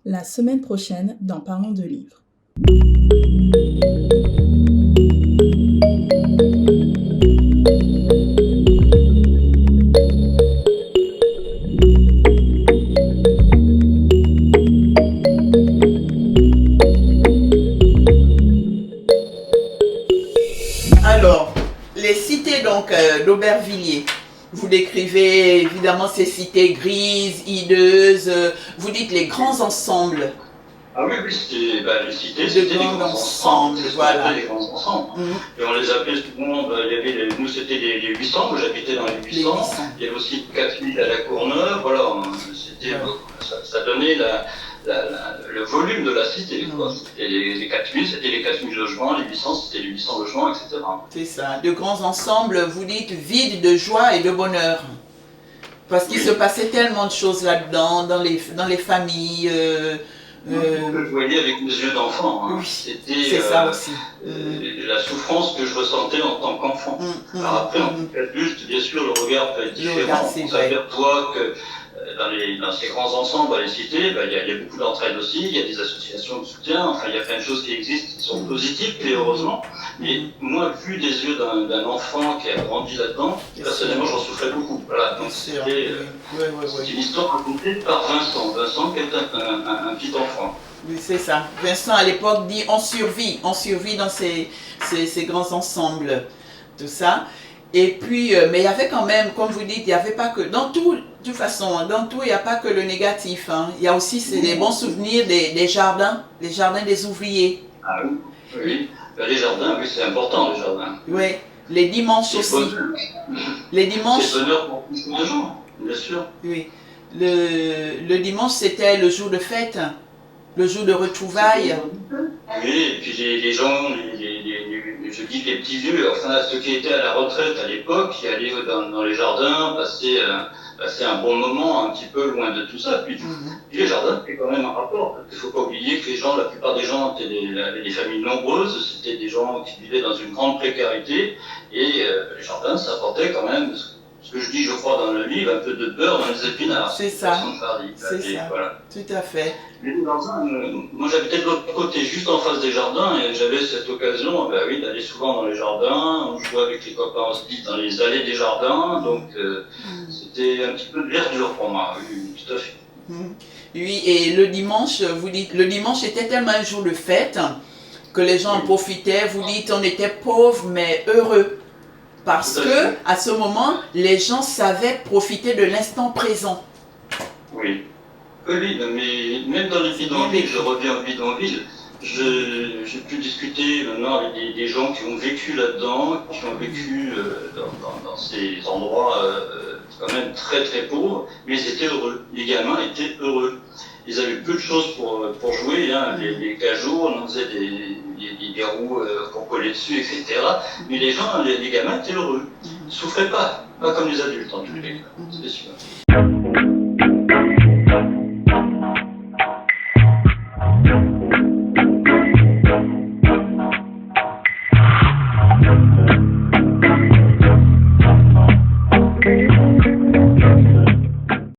la semaine prochaine dans Parlons de livres. Alors, les cités d'Aubervilliers. Vous décrivez évidemment ces cités grises, hideuses, vous dites les grands ensembles. Ah oui, c'était les cités, De c'était les grands grands ensembles, ensembles, voilà. les grands ensembles. Mhm. Et on les appelait souvent, nous c'était les 800, moi j'habitais dans les 800. 800. Il y avait aussi 4000 à la Courneuve, voilà, c'était, Ouais. ça donnait le volume de la cité, quoi. Mhm. C'était les 4000, c'était les 4000 logements, les 800, c'était les 800 logements, etc. C'est ça, de grands ensembles, vous dites vides de joie et de bonheur. Parce qu'il se passait tellement de choses là-dedans, dans les familles. Je voyais avec mes yeux d'enfant, hein. Oui, C'était c'est ça aussi. la souffrance que je ressentais en tant qu'enfant. Alors après, en tant qu'adulte, bien sûr, le regard peut être Le regard, différent. c'est On vrai. s'aperçoit que dans ces grands ensembles, dans les cités, il y a beaucoup d'entraide aussi, il y a des associations de soutien, enfin il y a plein de choses qui existent qui sont positives, et heureusement. Mais moi, vu des yeux d'un enfant qui a grandi là-dedans, personnellement, j'en souffrais beaucoup. Voilà, donc c'était une histoire racontée par Vincent. Vincent qui est un petit enfant. Oui, c'est ça. Vincent, à l'époque, dit on survit dans ces grands ensembles, tout ça. Et puis, mais il y avait quand même, comme vous dites, il n'y avait pas que, dans tout, de toute façon, dans tout, il n'y a pas que le négatif, hein. Il y a aussi des bons souvenirs des jardins des ouvriers. Ah oui, oui. Les jardins, oui, c'est important, les jardins. Oui, les dimanches aussi. Les dimanches. C'est bonheur pour beaucoup de gens, bien sûr. Oui. Le dimanche, c'était le jour de fête, le jour de retrouvailles. Oui, et puis les gens, je dis les petits vieux, enfin ceux qui étaient à la retraite à l'époque, qui allaient dans les jardins, passer un bon moment un petit peu loin de tout ça. Puis les jardins, c'est quand même un rapport. Il ne faut pas oublier que la plupart des gens étaient des familles nombreuses, c'était des gens qui vivaient dans une grande précarité, et les jardins, ça apportait quand même, ce que je dis, je crois, dans le livre, un peu de beurre dans les épinards. C'est ça. C'est ça. Voilà. Tout à fait. Moi j'habitais de l'autre côté, juste en face des jardins, et j'avais cette occasion d'aller souvent dans les jardins. On jouait avec les copains aussi dans les allées des jardins, donc c'était un petit peu de verdure pour moi, oui, tout à fait. Oui, et le dimanche, vous dites, le dimanche était tellement un jour de fête que les gens en profitaient. Vous dites, on était pauvres mais heureux. Parce que, à ce moment, les gens savaient profiter de l'instant présent. Oui. Oui, mais même dans les bidonvilles, je reviens au bidonville, j'ai pu discuter maintenant avec des gens qui ont vécu là-dedans, qui ont vécu dans ces endroits quand même très très pauvres, mais ils étaient heureux. Les gamins étaient heureux. Ils avaient peu de choses pour jouer, hein. Les cajots, on faisait des roues qu'on collait dessus, etc. Mais les gens, les gamins étaient heureux. Ils ne souffraient pas comme les adultes en tous les cas, c'est sûr.